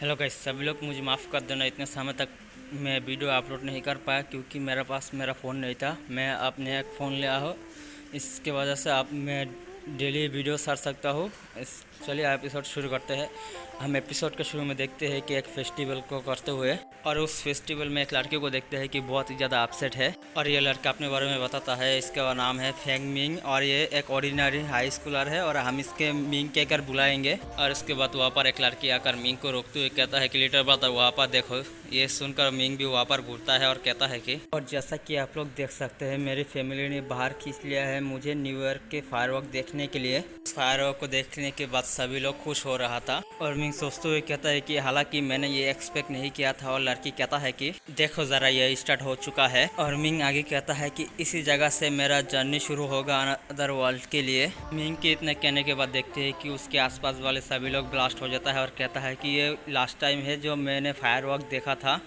Hello guys, सभी लोग मुझे माफ़ कर देना। इतने समय तक मैं वीडियो अपलोड नहीं कर पाया क्योंकि मेरे पास मेरा फ़ोन नहीं था। मैं अपने एक फ़ोन लिया हो, इसके वजह से आप मैं डेली वीडियो छाड़ सकता हूँ। चलिए एपिसोड शुरू करते हैं। हम एपिसोड के शुरू में देखते हैं कि एक फेस्टिवल को करते हुए, और उस फेस्टिवल में एक लड़के को देखते हैं कि बहुत ही ज़्यादा अपसेट है, और ये लड़का अपने बारे में बताता है। इसका नाम है फेंग मिंग और ये एक ऑर्डिनरी हाई स्कूलर है और हम इसके मिंग कहकर बुलाएंगे। और इसके बाद वहाँ पर एक लड़की आकर मिंग को रोकते हुए कहता है कि लिटिल ब्रदर वहाँ पर देखो। ये सुनकर मिंग भी वहाँ पर घूरता है और कहता है कि, और जैसा कि आप लोग देख सकते हैं मेरी फैमिली ने बाहर खींच लिया है मुझे न्यू ईयर के फायरवर्क देखने के लिए। फायरवर्क को देखने के बाद सभी लोग खुश हो रहा था और मिंग सोचते हुए कहता है कि हालांकि मैंने ये एक्सपेक्ट नहीं किया था। और लड़की कहता है कि देखो ज़रा ये स्टार्ट हो चुका है। और मिंग आगे कहता है कि इसी जगह से मेरा जर्नी शुरू होगा अनदर वर्ल्ड के लिए। मिंग के इतने कहने के बाद देखते हैं कि उसके आसपास वाले सभी लोग ब्लास्ट हो जाता है और कहता है कि ये लास्ट टाइम है जो मैंने फायरवर्क देखा था।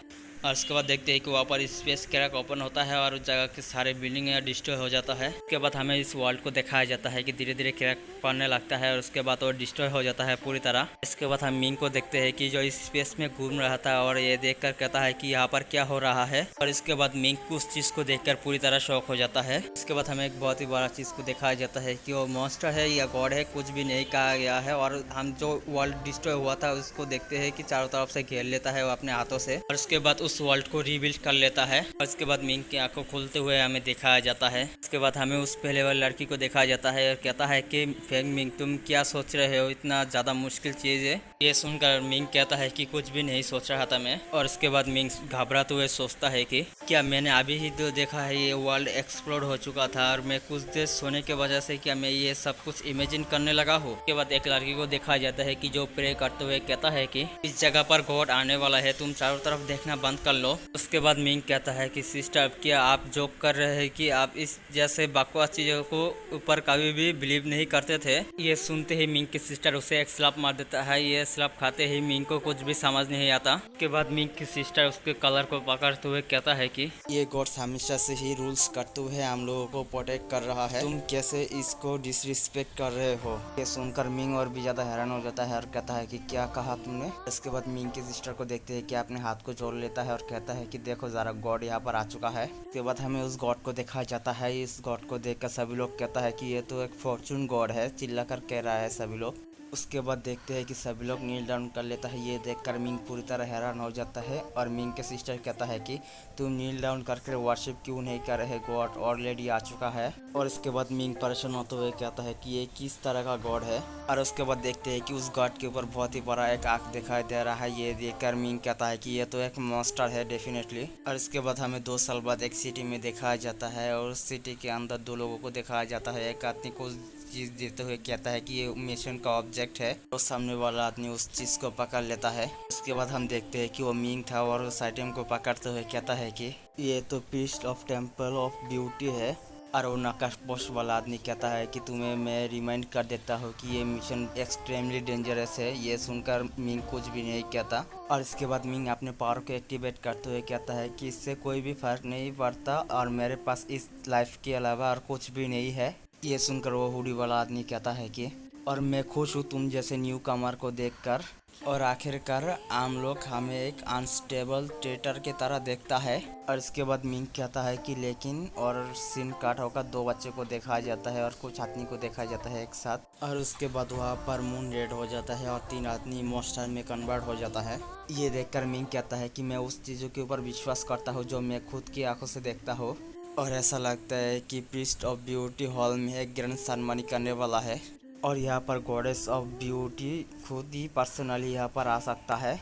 और उसके बाद देखते हैं कि वहाँ पर स्पेस क्रैक ओपन होता है और उस जगह के सारे बिल्डिंग डिस्ट्रॉय हो जाता है। उसके बाद हमें इस वर्ल्ड को दिखाया जाता है कि धीरे धीरे क्रैक पड़ने लगता है और उसके बाद वो डिस्ट्रॉय हो जाता है पूरी तरह। इसके बाद हम मिंग को देखते हैं कि जो इस स्पेस में घूम रहा था और ये देखकर कहता है कि यहाँ पर क्या हो रहा है। और इसके बाद मिंग को उस चीज़ को देखकर पूरी तरह शॉक हो जाता है। इसके बाद हमें एक बहुत ही बड़ा चीज़ को दिखाया जाता है कि वो मॉन्स्टर है या गॉड है, कुछ भी नहीं कहा गया है। और हम जो वर्ल्ड डिस्ट्रॉय हुआ था उसको देखते हैं कि चारों तरफ से घेर लेता है वो अपने हाथों से, और उसके बाद उस वर्ल्ड को रिबिल्ड कर लेता है। और इसके बाद मिंग की आंखों खुलते हुए हमें दिखाया जाता है। इसके बाद हमें उस पहले वाली लड़की को दिखाया जाता है और कहता है कि फेंग मिंग तुम क्या सोच रहे हो, इतना ज़्यादा मुश्किल चीज़ है। ये सुनकर मिंग कहता है कि कुछ भी नहीं सोच रहा था मैं। और इसके बाद मिंग घबराते हुए सोचता है कि क्या मैंने अभी ही तो देखा है ये वर्ल्ड एक्सप्लोड हो चुका था और मैं कुछ देर सोने के वजह से क्या मैं ये सब कुछ इमेजिन करने लगा हूँ। उसके बाद एक लड़की को दिखाया जाता है कि जो प्रे करते हुए कहता है कि इस जगह पर गॉड आने वाला है, तुम चारों तरफ देखना बंद कर लो। उसके बाद मिंग कहता है कि सिस्टर क्या आप जोक कर रहे हैं कि आप इस जैसे बकवास चीजों को ऊपर कभी भी बिलीव नहीं करते थे। ये सुनते ही मिंग की सिस्टर उसे एक स्लैप मार देता है। ये स्लैप खाते ही मिंग को कुछ भी समझ नहीं आता। उसके बाद मिंग की सिस्टर उसके कलर को पकड़ते हुए कहता है कि ये गॉड्स हमेशा से ही रूल्स करते हुए हम लोगों को प्रोटेक्ट कर रहा है, तुम कैसे इसको डिसरिस्पेक्ट कर रहे हो। ये सुनकर मिंग और भी ज्यादा हैरान हो जाता है और कहता है कि क्या कहा तुमने। इसके बाद मिंग की सिस्टर को देखते हैं कि अपने हाथ को जोड़ लेता है और कहता है कि देखो जरा गॉड यहाँ पर आ चुका है। उसके बाद हमें उस गॉड को दिखाया जाता है। इस गॉड को देखकर सभी लोग कहता है कि ये तो एक फॉर्चून गॉड है, चिल्ला कर कह रहा है सभी लोग। उसके बाद देखते हैं कि सभी लोग नील डाउन कर लेता है। ये देखकर मिंग पूरी तरह हैरान हो जाता है और मिंग के सिस्टर कहता है कि तुम नील डाउन करके वर्शिप क्यों नहीं कर रहे, गॉड ऑलरेडी आ चुका है। और इसके बाद मिंग परेशान होते हुए कहता है कि ये किस तरह का गॉड है। और उसके बाद देखते हैं कि उस गॉड के ऊपर बहुत ही बड़ा एक आंख दिखाई दे रहा है। ये देखकर मिंग कहता है कि ये तो एक मॉन्स्टर है डेफिनेटली। और इसके बाद हमें 2 साल बाद एक सिटी में दिखाया जाता है और उस सिटी के अंदर 2 लोगों को दिखाया जाता है। एक आदमी को चीज देते हुए कहता है कि ये मिशन का ऑब्जेक्ट है, तो सामने वाला आदमी उस चीज को पकड़ लेता है। उसके बाद हम देखते हैं कि वो मिंग था और उस आइटम को पकड़ते हुए कहता है कि ये तो piece of temple of beauty है। और वो नकाश पोस्ट वाला आदमी कहता है कि तुम्हें मैं रिमाइंड कर देता हूँ कि ये मिशन एक्सट्रीमली डेंजरस है। ये सुनकर मिंग कुछ भी नहीं कहता। और इसके बाद मिंग अपने पावर को एक्टिवेट करते हुए कहता है कि इससे कोई भी फर्क नहीं पड़ता और मेरे पास इस लाइफ के अलावा और कुछ भी नहीं है। ये सुनकर वो हुडी वाला आदमी कहता है कि और मैं खुश हूँ तुम जैसे न्यू कमर को देखकर। और आखिरकार आम लोग हमें एक अनस्टेबल ट्रेटर की तरह देखता है। और इसके बाद मिंग कहता है कि लेकिन और सीन काट होकर 2 बच्चे को दिखाया जाता है और कुछ आदमी को दिखाया जाता है एक साथ। और उसके बाद वहाँ पर मून रेड हो जाता है और 3 आदमी मॉन्स्टर में कन्वर्ट हो जाता है। ये देखकर मिंग कहता है कि मैं उस चीज़ों के ऊपर विश्वास करता हूँ जो मैं खुद की आंखों से देखता हूँ। और ऐसा लगता है कि प्रीस्ट ऑफ ब्यूटी हॉल में एक ग्रैंड सेरेमनी करने वाला है और यहाँ पर गॉडेस ऑफ ब्यूटी खुद ही पर्सनली यहाँ पर आ सकता है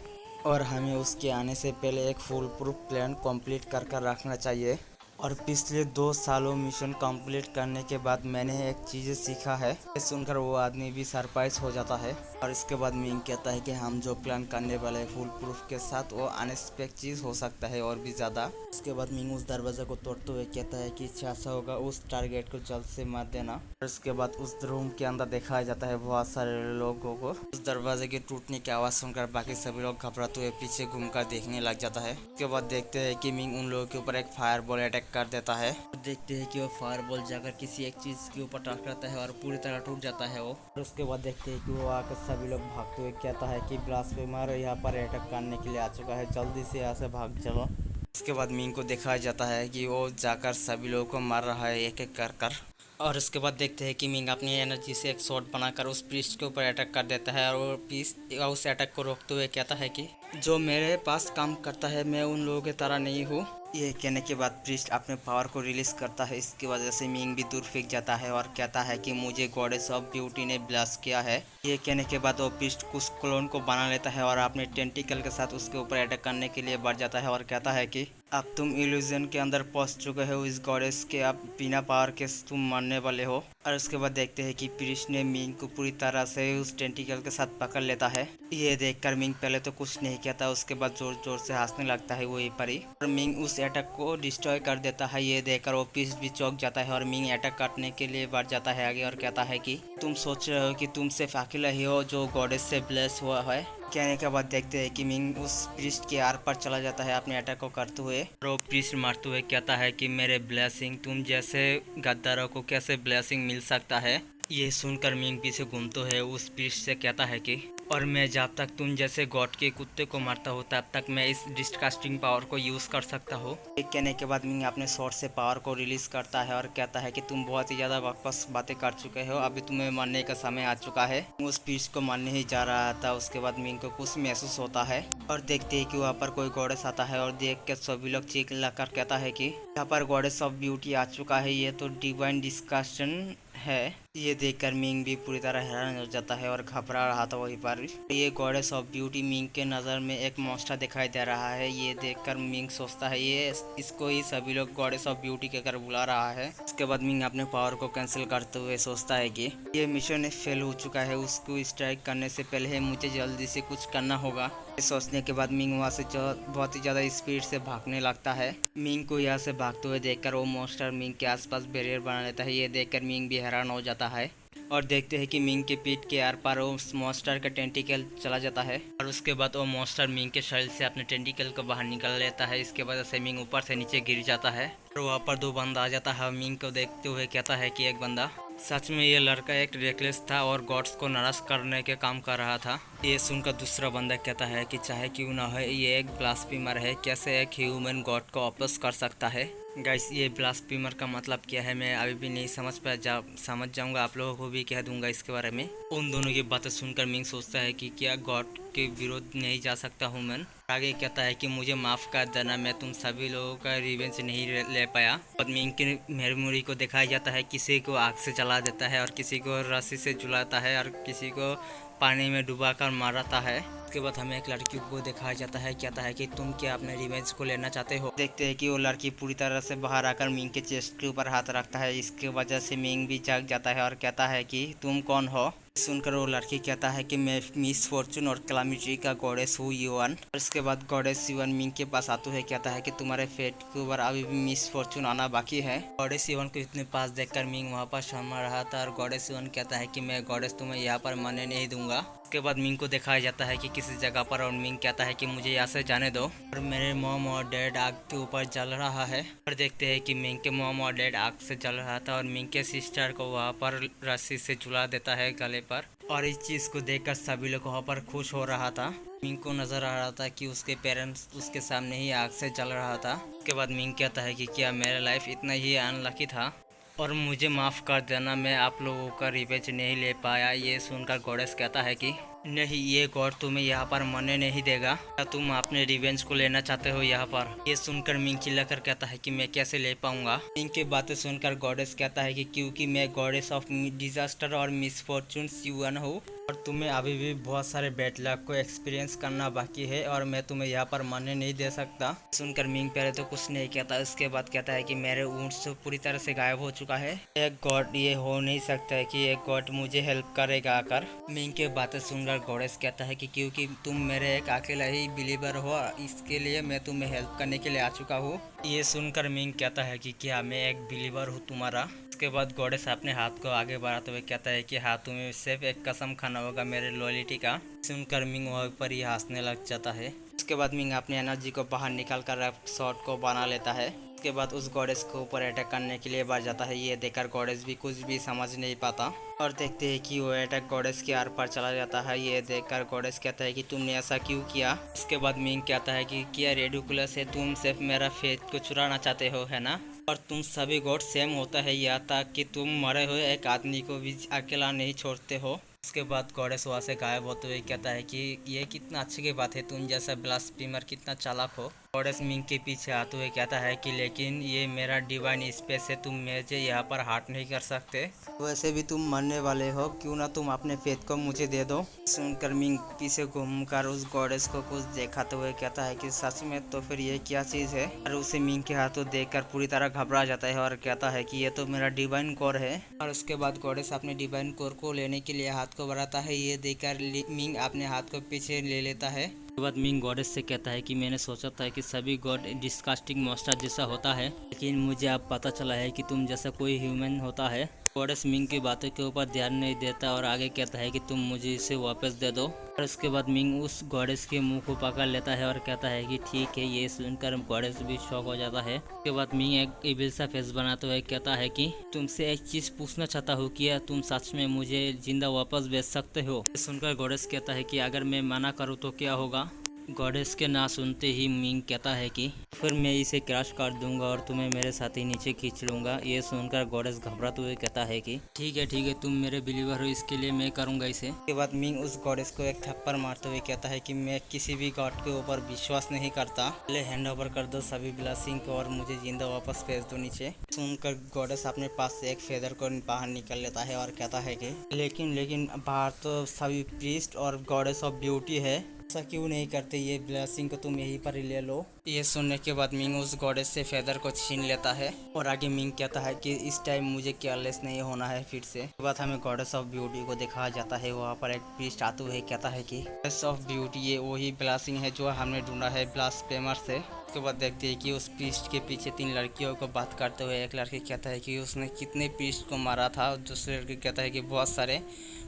और हमें उसके आने से पहले एक फुल प्रूफ प्लान कंप्लीट कर रखना चाहिए। और पिछले 2 सालों मिशन कंप्लीट करने के बाद मैंने एक चीज़ सीखा है। ये सुनकर वो आदमी भी सरप्राइज हो जाता है। और इसके बाद मिंग कहता है कि हम जो प्लान करने वाले फुल प्रूफ के साथ वो अनएक्सपेक्टेड चीज़ हो सकता है और भी ज़्यादा। इसके बाद मिंग उस दरवाजे को तोड़ते हुए कहता है कि अच्छा होगा उस टारगेट को जल्द से मार देना। और इसके बाद उस रूम के अंदर दिखाया जाता है बहुत सारे लोगों को। उस दरवाजे के टूटने की आवाज़ सुनकर बाकी सभी लोग घबराते हुए पीछे घूमकर देखने लग जाता है। उसके बाद देखते हैं कि मिंग उन लोगों के ऊपर एक फायरबॉल अटैक कर देता है। देखते हैं कि वो फायरबॉल जाकर किसी एक चीज़ के ऊपर टकराता है और पूरी तरह टूट जाता है वो। और उसके बाद देखते हैं कि वो आकर सभी लोग भागते हुए कहता है कि ब्लास्फेमर यहाँ पर अटैक करने के लिए आ चुका है, जल्दी से यहाँ से भाग चलो। इसके बाद मिंग को दिखाया जाता है कि वो जाकर सभी लोगों को मार रहा है एक एक कर। और उसके बाद देखते हैं कि मिंग अपनी एनर्जी से एक शॉट बनाकर उस प्रीस्ट के ऊपर अटैक कर देता है और वो प्रीस्ट उस अटैक को रोकते हुए कहता है कि जो मेरे पास काम करता है मैं उन लोगों की तरह नहीं हूँ। ये कहने के बाद प्रीस्ट अपने पावर को रिलीज करता है। इसकी वजह से मिंग भी दूर फेंक जाता है और कहता है कि मुझे गॉडेस ऑफ ब्यूटी ने ब्लास्ट किया है। ये कहने के बाद वो प्रीस्ट कुछ क्लोन को बना लेता है और अपने टेंटिकल के साथ उसके ऊपर अटैक करने के लिए बढ़ जाता है और कहता है कि अब तुम इल्यूजन के अंदर पहुंच चुके हो इस गॉडेस के, अब बिना पावर के तुम मरने वाले हो। और उसके बाद देखते हैं कि प्रीस्ट ने मिंग को पूरी तरह से उस टेंटिकल के साथ पकड़ लेता है। ये देखकर मिंग पहले तो कुछ नहीं कहता, उसके बाद जोर जोर से हंसने लगता है वहीं पर ही। और मिंग उस अटैक को डिस्ट्रॉय कर देता है। ये देखकर वो प्रीस्ट भी चौंक जाता है और मिंग अटैक करने के लिए बढ़ जाता है आगे और कहता है कि तुम सोच रहे हो कि तुम सिर्फ अकेला ही हो जो गॉडेस से ब्लेस हुआ है। कहने के बाद देखते हैं कि मिंग उस प्रीस्ट के आर पर चला जाता है अपने अटैक को करते हुए और वो प्रीस्ट मारते हुए कहता है कि मेरे ब्लेसिंग, तुम जैसे गद्दारों को कैसे ब्लेसिंग मिल सकता है। ये सुनकर मिंग पीछे घूमते हुए उस प्रीस्ट से कहता है कि और मैं जब तक तुम जैसे गॉड के कुत्ते को मारता हूँ तब तक मैं इस डिस्कास्टिंग पावर को यूज़ कर सकता हूँ। एक कहने के बाद मिंग अपने शॉट से पावर को रिलीज करता है और कहता है कि तुम बहुत ही ज़्यादा बकवास बातें कर चुके हो, अभी तुम्हें मरने का समय आ चुका है। उस प्रीस्ट को मारने ही जा रहा था। उसके बाद मिंग को कुछ महसूस होता है और देखते हैं कि वहाँ पर कोई गॉडेस आता है और देख के सभी लोग चीख लगाकर कहता है कि यहाँ पर गॉडेस ऑफ ब्यूटी आ चुका है, ये तो डिवाइन डिस्कशन है। ये देखकर मिंग भी पूरी तरह हैरान हो जाता है और घबरा रहा था वहीं पर। ये गॉडेस ऑफ ब्यूटी मिंग के नज़र में एक मॉन्स्टर दिखाई दे रहा है। ये देखकर मिंग सोचता है ये इसको ही सभी लोग गॉडेस ऑफ ब्यूटी कहकर बुला रहा है। इसके बाद मिंग अपने पावर को कैंसिल करते हुए सोचता है कि ये मिशन फेल हो चुका है, उसको स्ट्राइक करने से पहले मुझे जल्दी से कुछ करना होगा। सोचने के बाद मिंग वहाँ से बहुत ही ज़्यादा स्पीड से भागने लगता है। मिंग को यहाँ से भागते हुए देखकर वो मॉन्स्टर मिंग के आसपास बैरियर बना लेता है। ये देखकर मिंग भी हैरान हो जाता है और देखते हैं कि मिंग के पीठ के आर पार वो मॉन्स्टर का टेंटिकल चला जाता है और उसके बाद वो मॉन्स्टर मिंग के शरीर से अपने टेंटिकल को बाहर निकाल लेता है। इसके वजह से मिंग ऊपर से नीचे गिर जाता है और वहाँ पर दो बंदा आ जाता है। मिंग को देखते हुए कहता है कि एक बंदा सच में ये लड़का एक रेकलेस था और गॉड्स को नाराज करने के काम कर रहा था। ये सुनकर दूसरा बंदा कहता है कि चाहे क्यों ना हो ये एक ब्लास्फेमर है, कैसे एक ह्यूमन गॉड को अपोज कर सकता है। गाइस ये ब्लास्फेमर का मतलब क्या है मैं अभी भी नहीं समझ पाया, समझ जाऊंगा आप लोगों को भी कह दूंगा इसके बारे में। उन दोनों की बातें सुनकर मिंग सोचता है कि क्या गॉड के विरोध नहीं जा सकता हूँ मैं। आगे कहता है कि मुझे माफ़ कर देना, मैं तुम सभी लोगों का रिवेंज नहीं ले पाया। और मिंग की मेमोरी को दिखाया जाता है, किसी को आग से जला देता है और किसी को रस्सी से झुलाता है और किसी को पानी में डुबाकर मारता है। उसके बाद हमें एक लड़की को दिखाया जाता है, कहता है कि तुम क्या अपने रिवेंज को लेना चाहते हो। देखते हैं कि वो लड़की पूरी तरह से बाहर आकर मिंग के चेस्ट के ऊपर हाथ रखता है। इसके वजह से मिंग भी जाग जाता है और कहता है कि तुम कौन हो। सुनकर वो लड़की कहता है कि मैं मिस फॉर्चून और क्लामिटी का गॉडेस हूँ युवन। इसके बाद गॉडेस युवन मिंग के पास आते हुए कहता है कि तुम्हारे फेट के ऊपर अभी भी मिस फॉर्चून आना बाकी है। गॉडेस युवन को इतने पास देखकर मिंग वहाँ पर शर्मा रहा था और गॉडेस युवन कहता है कि मैं गॉडेस तुम्हें यहाँ पर मरने नहीं दूंगा। उसके बाद मिंग को दिखाया जाता है कि किसी जगह पर और मिंग कहता है कि मुझे यहाँ से जाने दो और मेरे मॉम और डैड आग के ऊपर जल रहा है। और देखते हैं कि मिंग के मॉम और डैड आग से जल रहा था और मिंग के सिस्टर को वहाँ पर रस्सी से झुला देता है गले पर। और इस चीज़ को देखकर सभी लोग वहाँ पर खुश हो रहा था। मिंग को नजर आ रहा था कि उसके पेरेंट्स उसके सामने ही आग से जल रहा था। उसके बाद मिंग कहता है कि क्या मेरा लाइफ इतना ही अनलकी था और मुझे माफ़ कर देना, मैं आप लोगों का रिवेंज नहीं ले पाया। ये सुनकर गॉडेस कहता है कि नहीं, ये गॉड तुम्हें यहाँ पर मरने नहीं देगा, क्या तुम अपने रिवेंज को लेना चाहते हो यहाँ पर। ये सुनकर मिंग चिल्लाकर कहता है कि मैं कैसे ले पाऊंगा। मिंग की बातें सुनकर गॉडेस कहता है कि क्योंकि मैं गॉडेस ऑफ डिजास्टर और मिसफॉर्चून्स युवन हूँ और तुम्हें अभी भी बहुत सारे बैड लक को एक्सपीरियंस करना बाकी है और मैं तुम्हें यहाँ पर मरने नहीं दे सकता। सुनकर मिंग पहले तो कुछ नहीं कहता, उसके बाद कहता है कि मेरे ऊँट से पूरी तरह से गायब हो चुका है। एक गॉड ये हो नहीं सकता है कि एक गॉड मुझे हेल्प करेगा आकर। मिंग की बातें सुनकर गॉडेस कहता है कि क्योंकि तुम मेरे एक अकेला ही बिलीवर हो, इसके लिए मैं तुम्हें हेल्प करने के लिए आ चुका हूँ। ये सुनकर मिंग कहता है कि क्या मैं एक बिलीवर हूँ तुम्हारा। उसके बाद गॉडेस अपने हाथ को आगे बढ़ाते हुए कहता है कि हाँ, तुम्हें सिर्फ एक कसम खाना होगा मेरे लॉयल्टी का। सुनकर मिंग वहाँ पर ही हंसने लग जाता है। उसके बाद मिंग अपनी एनर्जी को बाहर निकाल कर शॉट को बना लेता है। उसके बाद उस गॉडेस के ऊपर अटैक करने के लिए बढ़ जाता है। ये देखकर गॉडेस भी कुछ भी समझ नहीं पाता और देखते हैं कि वो अटैक गॉडेस के आर पार चला जाता है। ये देखकर गॉडेस कहता है कि तुमने ऐसा क्यों किया। उसके बाद मिंग कहता है कि क्या रेडिकुलस है, तुम सिर्फ मेरा फेथ को चुराना चाहते हो, है ना? और तुम सभी गॉड सेम होता है, यहाँ तक कि तुम मरे हुए एक आदमी को भी अकेला नहीं छोड़ते हो। उसके बाद गॉडेस वहाँ से गायब होते हुए कहता है कि ये कितना अच्छी की बात है, तुम जैसा ब्लास्फेमर कितना चालाक हो। गॉडेस मिंग के पीछे आते हुए कहता है कि लेकिन ये मेरा डिवाइन स्पेस है, तुम मुझे यहाँ पर हार्ट नहीं कर सकते। वैसे भी तुम मरने वाले हो, क्यों ना तुम अपने फेथ को मुझे दे दो। सुनकर मिंग पीछे घूमकर उस गॉडेस को कुछ दिखाते हुए कहता है कि सच में तो फिर ये क्या चीज़ है। और उसे मिंग के हाथों देखकर पूरी तरह घबरा जाता है और कहता है कि ये तो मेरा डिवाइन कोर है। और उसके बाद गॉडेस अपने डिवाइन कोर को लेने के लिए हाथ को बढ़ाता है। ये देखकर मिंग अपने हाथ को पीछे ले लेता है। उसके बाद मिंग गॉडेस से कहता है कि मैंने सोचा था कि सभी गॉड डिस्कास्टिंग मॉन्स्टर जैसा होता है, लेकिन मुझे अब पता चला है कि तुम जैसा कोई ह्यूमन होता है। गॉडेस मिंग की बातों के ऊपर ध्यान नहीं देता और आगे कहता है कि तुम मुझे इसे वापस दे दो। और उसके बाद मिंग उस गॉडेस के मुंह को पकड़ लेता है और कहता है कि ठीक है। ये सुनकर गॉडेस भी शॉक हो जाता है। उसके बाद मिंग एक इविल सा फेस बनाते हुए कहता है कि तुमसे एक चीज पूछना चाहता हूँ, क्या तुम सच में मुझे जिंदा वापस भेज सकते हो? सुनकर गॉडेस कहता है कि अगर मैं मना करूँ तो क्या होगा? गॉडेस के ना सुनते ही मिंग कहता है कि फिर मैं इसे क्रश कर दूंगा और तुम्हें मेरे साथ ही नीचे खींच लूंगा। ये सुनकर गॉडेस घबराते हुए कहता है कि ठीक है, तुम मेरे बिलीवर हो, इसके लिए मैं करूंगा इसे। उसके बाद मिंग उस गॉडेस को एक थप्पड़ मारते हुए कहता है कि मैं किसी भी गॉड के ऊपर विश्वास नहीं करता, पहले हैंड ओवर कर दो सभी ब्लेसिंग को और मुझे जिंदा वापस भेज दो नीचे। सुनकर गॉडेस अपने पास से एक फेदर को बाहर निकल लेता है और कहता है कि लेकिन बाहर तो सभी प्रीस्ट और गॉडेस ऑफ ब्यूटी है, ऐसा क्यों नहीं करते? ये ब्लेसिंग को तुम यहीं पर ही ले लो। ये सुनने के बाद मिंग उस गॉडेस से फेदर को छीन लेता है और आगे मिंग कहता है कि इस टाइम मुझे केयरलेस नहीं होना है फिर से। उसके बाद हमें गॉडेस ऑफ ब्यूटी को दिखाया जाता है। वहाँ पर एक प्रीस्ट आते हुए कहता है कि गॉडेस ऑफ ब्यूटी ये वही ब्लेसिंग है जो हमने ढूंढा है ब्लास्फेमर से। उसके बाद देखते हैं कि उस प्रीस्ट के पीछे 3 लड़कियों को बात करते हुए एक लड़की कहता है कि उसने कितने प्रीस्ट को मारा था, दूसरे लड़की कहता है कि बहुत सारे,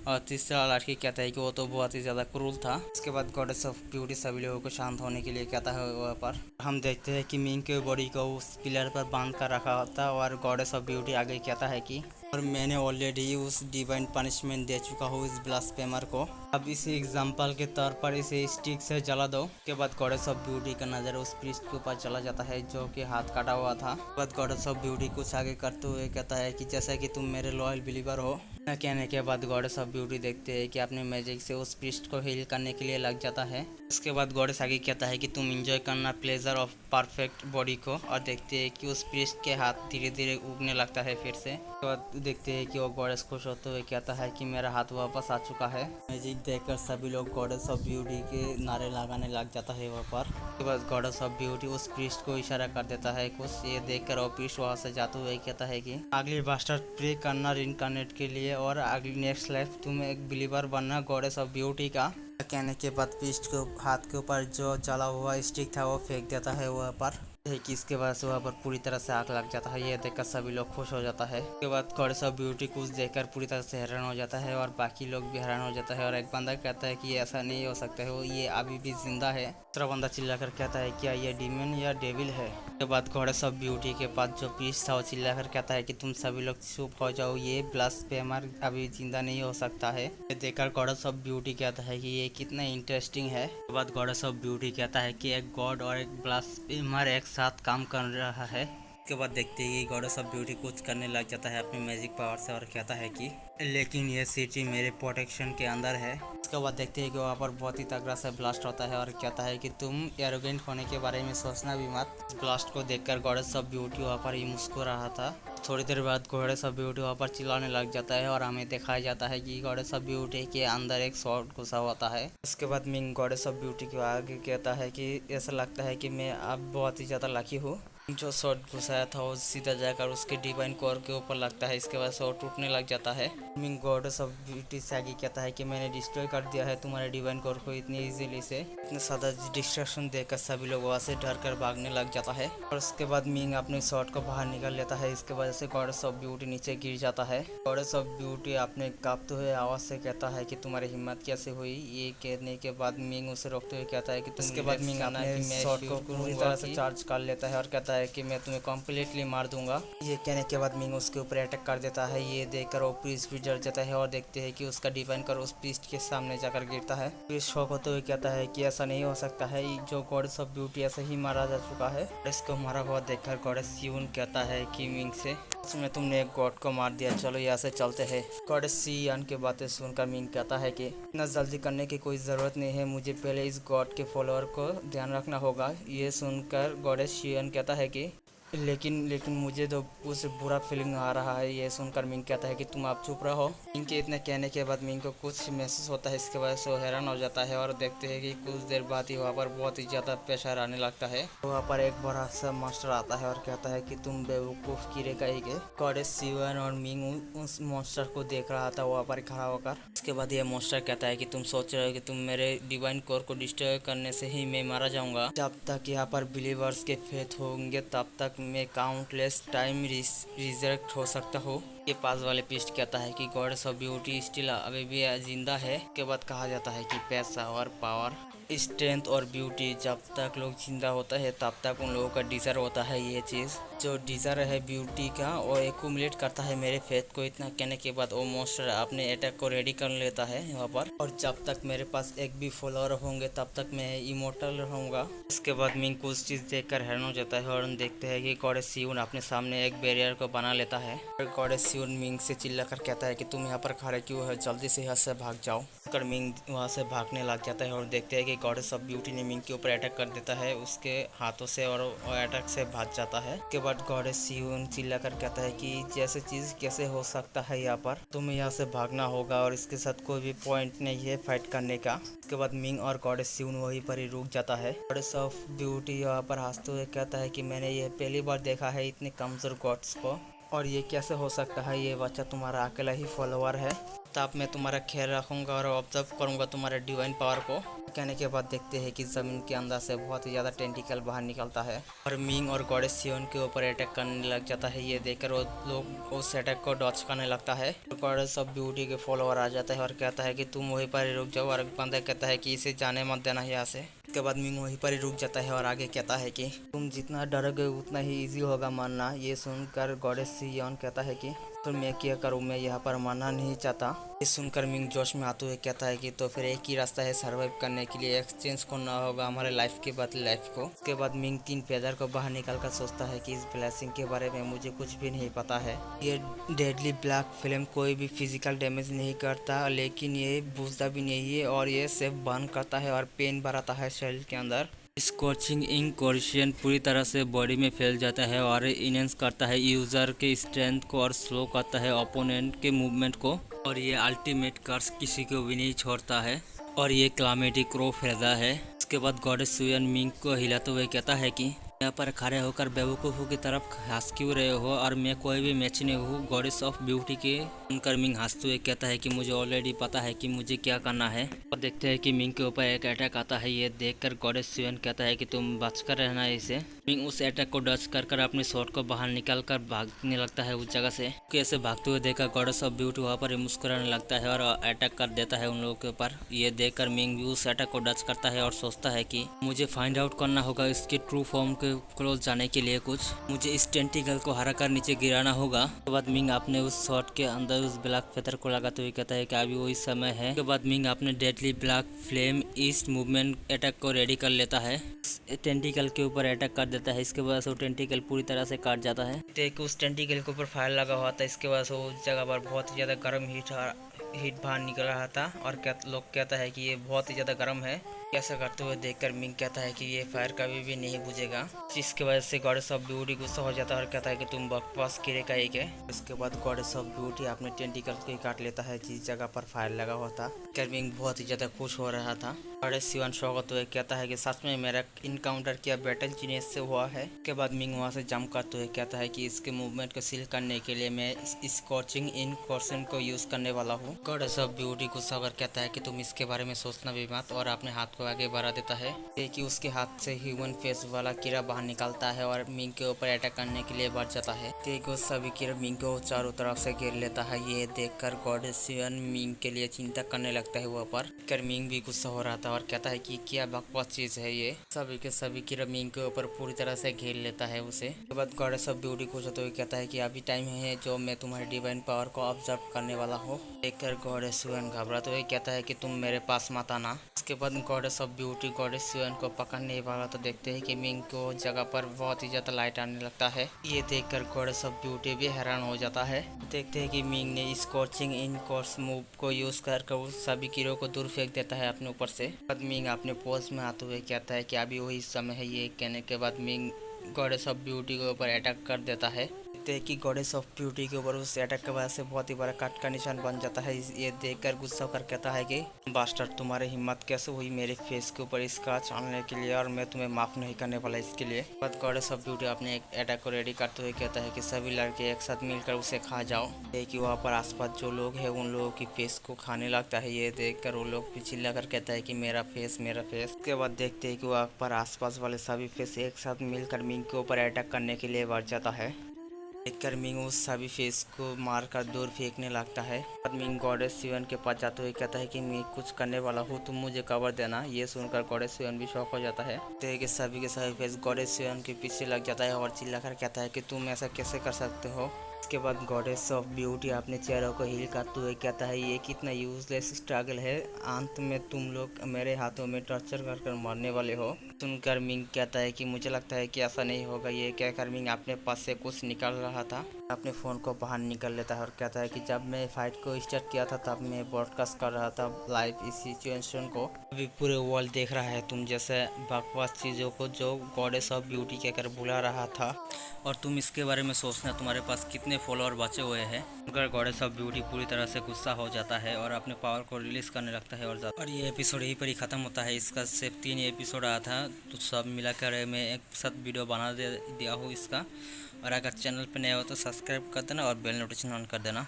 और तीसरा लड़की कहता है कि वो तो बहुत ही ज़्यादा क्रूर था। उसके बाद गॉडेस ऑफ ब्यूटी सभी लोगों को शांत होने के लिए कहता है। वहाँ पर हम देखते हैं कि मिंग के बॉडी को उस पिलर पर बांध कर रखा होता और गॉडेस ऑफ ब्यूटी आगे कहता है कि और मैंने ऑलरेडी उस डिवाइन पनिशमेंट दे चुका हूँ इस ब्लास्फेमर को, अब इसी एग्जाम्पल के तौर पर इसे स्टिक से जला दो। उसके बाद गॉडेस ऑफ ब्यूटी का नज़र उस प्रीस्ट के ऊपर चला जाता है जो कि हाथ काटा हुआ था। उसके बाद गॉडेस ऑफ ब्यूटी कुछ आगे करते हुए कहता है कि जैसा कि तुम मेरे लॉयल बिलीवर हो। कहने के बाद गॉडेस ऑफ ब्यूटी देखते हैं कि अपने मैजिक से उस प्रीस्ट को हील करने के लिए लग जाता है। उसके बाद गॉडेस आगे कहता है कि तुम एंजॉय करना प्लेजर ऑफ परफेक्ट बॉडी को, और देखते हैं कि उस प्रीस्ट के हाथ धीरे धीरे उगने लगता है फिर से। उसके बाद देखते हैं कि वो गॉडेस खुश होते हुए कहता है कि मेरा हाथ वापस आ चुका है। मैजिक देखकर सभी लोग गॉडेस ऑफ ब्यूटी के नारे लगाने लग जाता है वहाँ पर। उसके बाद गॉडेस ऑफ ब्यूटी उस प्रीस्ट को इशारा कर देता है कुछ। ये देखकर वो प्रीस्ट वहाँ से जाते हुए कहता है कि अगली बास्टर प्रे करना रिनकार्नेट के लिए और अगली नेक्स्ट लाइफ तुम्हें एक बिलीवर बनना गॉडेस ऑफ ब्यूटी का। कहने के बाद प्रीस्ट को हाथ के ऊपर जो जला हुआ स्टिक था वो फेंक देता है वहाँ पर। कि इसके बाद से वहाँ पर पूरी तरह से आग लग जाता है। ये देखकर सभी लोग खुश हो जाता है। उसके बाद गॉडेस ऑफ ब्यूटी कुछ देखकर पूरी तरह से हैरान हो जाता है और बाकी लोग भी हैरान हो जाता है। और एक बंदा कहता है कि ये ऐसा नहीं हो सकता है, वो ये अभी भी जिंदा है। दूसरा बंदा चिल्लाकर कहता है क्या ये डीमन या डेविल है? उसके बाद गॉडेस ऑफ ब्यूटी के पास जो प्रीस्ट था वो चिल्लाकर कहता है कि तुम सभी लोग चुप हो जाओ, ये ब्लास्फेमर अभी जिंदा नहीं हो सकता है। ये देखकर गॉडेस ऑफ ब्यूटी कहता है कि ये कितना इंटरेस्टिंग है। उसके बाद गॉडेस ऑफ ब्यूटी कहता है कि एक गॉड और एक ब्लास्फेमर एक साथ काम कर रहा है। उसके बाद देखते हैं कि गॉडेस ऑफ ब्यूटी कुछ करने लग जाता है अपनी मैजिक पावर से और कहता है कि लेकिन ये सिटी मेरे प्रोटेक्शन के अंदर है। उसके बाद देखते हैं कि वहाँ पर बहुत ही तगड़ा से ब्लास्ट होता है और कहता है कि तुम एरोगेंट होने के बारे में सोचना भी मत। इस ब्लास्ट को देखकर गॉडेस ऑफ ब्यूटी वहाँ पर ही मुस्कुरा रहा था। थोड़ी देर बाद गॉडेस ऑफ ब्यूटी वहाँ पर चिल्लाने लग जाता है और हमें दिखाया जाता है कि गॉडेस ऑफ ब्यूटी के अंदर एक शॉर्ट घुसा होता है। उसके बाद मिंग गॉडेस ऑफ ब्यूटी के आगे कहता है कि ऐसा लगता है कि मैं अब बहुत ही ज़्यादा लकी हूँ। जो शॉट घुसाया था वो सीधा जाकर उसके डिवाइन कोर के ऊपर लगता है। इसके बाद से वो टूटने लग जाता है। मिंग गॉडेस ऑफ ब्यूटी से आगे कहता है कि मैंने डिस्ट्रॉय कर दिया है तुम्हारे डिवाइन कोर को इतनी इजीली से। इतना सादा डिस्ट्रैक्शन देखकर सभी लोग वहाँ से डर कर भागने लग जाता है और उसके बाद मिंग अपने शॉट को बाहर निकाल लेता है। इसके वजह से गॉडेस ऑफ ब्यूटी नीचे गिर जाता है। गॉडेस ऑफ ब्यूटी अपने कांपते हुए आवाज से कहता है कि तुम्हारी हिम्मत कैसे हुई। ये कहने के बाद मिंग उसे रोकते हुए कहता है कि उसके बाद मिंग अपने शॉट को पूरी तरह से चार्ज कर लेता है और कहता है है कि मैं तुम्हें कम्प्लीटली मार दूंगा। ये कहने के बाद मिंग उसके ऊपर अटैक कर देता है। ये देखकर वो प्रीस्ट भी डर जाता है और देखते हैं कि उसका डिवाइन कर उस प्रीस्ट के सामने जाकर गिरता है। प्रीस्ट शॉक होते हुए कहता है कि ऐसा नहीं हो सकता है, जो गॉडेस ऑफ ब्यूटी ऐसे ही मारा जा चुका है। इसको मारा हुआ देखकर गॉडेस सियुन कहता है कि मिंग से उसमें तुमने एक गॉड को मार दिया, चलो यहाँ से चलते हैं। गॉडेस सियुन की बातें सुनकर मिंग कहता है कि इतना जल्दी करने की कोई ज़रूरत नहीं है, मुझे पहले इस गॉड के फॉलोअर को ध्यान रखना होगा। ये सुनकर गॉडेस सियुन कहता है कि लेकिन मुझे तो कुछ बुरा फीलिंग आ रहा है। ये सुनकर मिंग कहता है कि तुम आप चुप रहो। मिंग के इतने कहने के बाद मिंग को कुछ महसूस होता है, इसके वजह से वो हैरान हो जाता है और देखते हैं कि कुछ देर बाद ही वहाँ पर बहुत ही ज़्यादा प्रेशर आने लगता है। वहाँ पर एक बड़ा सा मॉन्स्टर आता है और कहता है कि तुम बेवकूफ़ कीड़े कहीं के। गॉडेस सियुन और मिंग उस मॉन्स्टर को देख रहा था वहाँ पर खड़ा होकर। उसके बाद ये मॉन्स्टर कहता है कि तुम सोच रहे हो कि तुम मेरे डिवाइन कोर को डिस्ट्रॉय करने से ही मैं मारा जाऊंगा। जब तक यहाँ पर बिलीवर्स के फेथ होंगे तब तक मैं काउंटलेस टाइम रिजरेक्ट हो सकता हूँ। के पास वाले पीस्ट कहता है कि गॉडेस ऑफ ब्यूटी स्टिल अभी भी जिंदा है। के बाद कहा जाता है कि पैसा और पावर, स्ट्रेंथ और ब्यूटी, जब तक लोग जिंदा होता है तब तक उन लोगों का डिज़र्व होता है। ये चीज़ जो डिज़र्व है ब्यूटी का वो एक्यूमुलेट करता है मेरे फेथ को। इतना कहने के बाद वो मॉन्स्टर अपने अटैक को रेडी कर लेता है यहाँ पर। और जब तक मेरे पास एक भी फॉलोअर होंगे तब तक मैं इमोर्टल रहूँगा। इसके बाद मिंग कुछ चीज़ देखकर हैरान हो जाता है और देखते हैं कि गॉडेस सियुन अपने सामने एक बैरियर को बना लेता है। गॉडेस सियुन मिंग से चिल्लाकर कहता है कि तुम यहाँ पर खड़े क्यों है, जल्दी से यहाँ से भाग जाओ। मिंग वहाँ से भागने लग जाता है और देखते हैं कि गॉडेस ऑफ ब्यूटी ने मिंग के ऊपर अटैक कर देता है उसके हाथों से और अटैक से भाग जाता है। उसके बाद गॉडेस सियुन चिल्लाकर कहता है कि जैसे चीज़ कैसे हो सकता है, यहाँ पर तुम्हें यहाँ से भागना होगा और इसके साथ कोई भी पॉइंट नहीं है फाइट करने का। उसके बाद मिंग और गॉडेस सियुन वहीं पर ही रुक जाता है। गॉडेस ऑफ ब्यूटी यहाँ पर हंसते हुए कहता है कि मैंने ये पहली बार देखा है इतने कमजोर गॉड्स को, और ये कैसे हो सकता है, ये बच्चा तुम्हारा अकेला ही फॉलोअर है। तब मैं तुम्हारा ख्याल रखूंगा और ऑब्जर्व करूंगा तुम्हारे डिवाइन पावर को। कहने के बाद देखते हैं कि ज़मीन के अंदर से बहुत ही ज़्यादा टेंटिकल बाहर निकलता है और मिंग और गॉडेस सियुन के ऊपर अटैक करने लग जाता है। ये देखकर वो लोग उस अटैक को डॉच करने लगता है। गॉडेस ऑफ ब्यूटी के फॉलोअर आ जाता है और कहता है कि तुम वहीं पर ही रुक जाओ, और बंदा कहता है कि इसे जाने मत देना यहाँ से। उसके बाद मिंग वहीं पर ही रुक जाता है और आगे कहता है कि तुम जितना डरोगे उतना ही ईजी होगा मरना। ये सुनकर गॉडेस सियुन कहता है कि तो मैं क्या करूँ, मैं यहाँ पर मरना नहीं चाहता। ये सुनकर मिंग जोश में आते हुए कहता है कि तो फिर एक ही रास्ता है सर्वाइव करने के लिए, एक्सचेंज करना होगा हमारे लाइफ के बाद लाइफ को। उसके बाद मिंग 3 फेदर को बाहर निकाल कर सोचता है कि इस ब्लेसिंग के बारे में मुझे कुछ भी नहीं पता है। ये डेडली ब्लैक फ्लेम कोई भी फिजिकल डैमेज नहीं करता, लेकिन ये बुझता भी नहीं है और ये सिर्फ बर्न करता है और पेन बढ़ाता है शरीर के अंदर। स्कॉचिंग इंक कोरिशियन पूरी तरह से बॉडी में फैल जाता है और इनहेंस करता है यूज़र के स्ट्रेंथ को और स्लो करता है ओपोनेंट के मूवमेंट को। और ये अल्टीमेट कर्स किसी को भी नहीं छोड़ता है और ये क्लामेटी क्रो फेजा है। उसके बाद गॉडेस सियुन मिंग को हिलाते हुए कहता है कि यहाँ पर खड़े होकर बेवकूफ़ों की तरफ हंस क्यों रहे हो और मैं कोई भी मैच नहीं हूँ गॉडेस ऑफ ब्यूटी के। उनकर मिंग हंसते हुए कहता है कि मुझे ऑलरेडी पता है कि मुझे क्या करना है। और देखते हैं कि मिंग के ऊपर एक अटैक आता है। ये देखकर गॉडेस सियुन कहता है कि तुम बच कर रहना इसे। मिंग उस अटैक को डच कर अपने शॉट को बाहर निकाल कर भागने लगता है उस जगह से। कैसे भागते हुए देखकर गॉडेस ऑफ ब्यूटी वहाँ पर मुस्कुराने लगता है और अटैक कर देता है उन लोगों के ऊपर। ये देखकर मिंग भी उस अटैक को डच करता है और सोचता है कि मुझे फाइंड आउट करना होगा इसके ट्रू फॉर्म के क्लोज जाने के लिए कुछ, मुझे इस टेंटिकल को हरा कर नीचे गिराना होगा। उसके बाद मिंग अपने उस शॉट के अंदर उस ब्लैक फेदर को लगाते हुए कहता है कि अभी वही समय है। उसके बाद मिंग अपने deadly black flame east movement attack को रेडी कर लेता है, टेंटिकल के ऊपर अटैक कर देता है। इसके वजह से वो टेंटिकल पूरी तरह से काट जाता है। देख उस टेंटिकल के ऊपर फायर लगा हुआ था, इसके वजह से उस जगह पर बहुत ही ज़्यादा गर्म हीट बाहर निकल रहा था और लोग कहता है कि ये बहुत ही ज़्यादा गर्म है। कैसा करते हुए देखकर मिंग कहता है कि ये फायर कभी भी नहीं बुझेगा, जिसकी वजह से गॉडेस ऑफ ब्यूटी गुस्सा हो जाता है और कहता है कि तुम बकवास कीड़े का एक है। उसके बाद गॉडेस ऑफ ब्यूटी अपने टेंटिकल को ही काट लेता है जिस जगह पर फायर लगा हुआ था। मिंग बहुत ही ज़्यादा खुश हो रहा था। गॉडेस सियुन शौक होते हुए कहता है कि सच में मेरा इनकाउंटर किया बैटल जीनियस से हुआ है। उसके बाद मिंग वहाँ से जंप करते हुए कहता है कि इसके मूवमेंट को सील करने के लिए मैं इस स्कॉचिंग इन कोर्सन को यूज़ करने वाला हूँ। गॉडेस ऑफ ब्यूटी गुस्सा होकर कहता है कि तुम इसके बारे में सोचना भी मत, और अपने हाथ को आगे बढ़ा देता है कि उसके हाथ से ह्यूमन फेस वाला कीड़ा बाहर निकलता है और मिंग के ऊपर अटैक करने के लिए बढ़ जाता है। गुस्सा भी कीड़ा मिंग को चारों तरफ से घेर लेता है। ये देखकर गॉडेस युएन मिंग के लिए चिंता करने लगता है। वहाँ पर मिंग भी गुस्सा हो रहा था और कहता है कि क्या बकवास चीज है ये। सभी के सभी कीड़ा मिंग के ऊपर पूरी तरह से घेर लेता है उसे। उसके बाद गॉडेस ऑफ ब्यूटी खुश होते हुए कहता है कि अभी टाइम है जो मैं तुम्हारी डिवाइन पावर को ऑब्जर्व करने वाला हूँ। देखकर गॉडेस युएन घबराते हुए कहता है कि तुम मेरे पास मत आना। उसके बाद गॉडेस ऑफ ब्यूटी गॉडेस युएन को पकड़ने वाला तो देखते हैं कि मिंग को जगह पर बहुत ही ज्यादा लाइट आने लगता है। ये देखकर गॉडेस ऑफ ब्यूटी भी हैरान हो जाता है। देखते हैं कि मिंग ने स्कॉचिंग इन कोर्स मूव को यूज कर उस सभी कीड़ों को दूर फेंक देता है अपने ऊपर से। बाद मिंग अपने पोज में आते हुए कहता है कि अभी वही समय है। ये कहने के बाद मिंग गॉडेस ऑफ ब्यूटी के ऊपर अटैक कर देता है। कि गॉडेस ऑफ ब्यूटी के ऊपर उस अटैक के वजह से बहुत ही बड़ा कट का निशान बन जाता है। ये देखकर गुस्सा कर कहता है कि बास्टर तुम्हारी हिम्मत कैसे हुई मेरे फेस के ऊपर इसका छानने के लिए, और मैं तुम्हें माफ नहीं करने वाला इसके लिए। बाद गॉडेस ऑफ ब्यूटी अपने एक अटैक को रेडी करते हुए कहता है कि सभी लड़के एक साथ मिलकर उसे खा जाओ। कि वहाँ पर आसपास जो लोग हैं उन लोगों की फेस को खाने लगता है। ये देखकर वो लोग चिल्ला कर कहता है कि मेरा फेस मेरा फेस। उसके बाद देखते हैं कि वहाँ पर आसपास वाले सभी फेस एक साथ मिलकर मिंग के ऊपर अटैक करने के लिए बढ़ जाता है। देखकर मिंग उस सभी फेस को मारकर दूर फेंकने लगता है। मिंग गॉडेस युएन के पास जाते हुए कहता है कि मैं कुछ करने वाला हूँ, तुम मुझे कवर देना। ये सुनकर गॉडेस युएन भी शॉक हो जाता है। कि सभी के सभी फेस गॉडेस युएन के पीछे लग जाता है और चिल्लाकर कहता है कि तुम ऐसा कैसे कर सकते हो। इसके बाद गॉडेस ऑफ ब्यूटी अपने चेहरों को हिल करते हुए कहता है ये कितना यूजलेस स्ट्रगल है, अंत में तुम लोग मेरे हाथों में टॉर्चर कर मरने वाले हो। सुनकर मिंग कहता है कि मुझे लगता है कि ऐसा नहीं होगा। ये कहकर मिंग अपने पास से कुछ निकाल रहा था, अपने फ़ोन को बाहर निकल लेता है और कहता है कि जब मैं फाइट को स्टार्ट किया था तब मैं ब्रॉडकास्ट कर रहा था लाइव इस सिचुएशन को। अभी पूरे वर्ल्ड देख रहा है तुम जैसे बकवास चीज़ों को जो गॉडेस ऑफ ब्यूटी कहकर बुला रहा था, और तुम इसके बारे में सोचना तुम्हारे पास कितने फॉलोअर बचे हुए हैं। अगर गॉडेस ऑफ ब्यूटी पूरी तरह से गुस्सा हो जाता है और अपने पावर को रिलीज करने लगता है और ये एपिसोड यहीं पर ही ख़त्म होता है। इसका सिर्फ 3 एपिसोड आया था, तो सब मिलाकर मैं एक साथ वीडियो बना दिया हूँ इसका। और अगर चैनल पर नया हो तो सब्सक्राइब कर देना और बेल नोटिफिकेशन ऑन कर देना।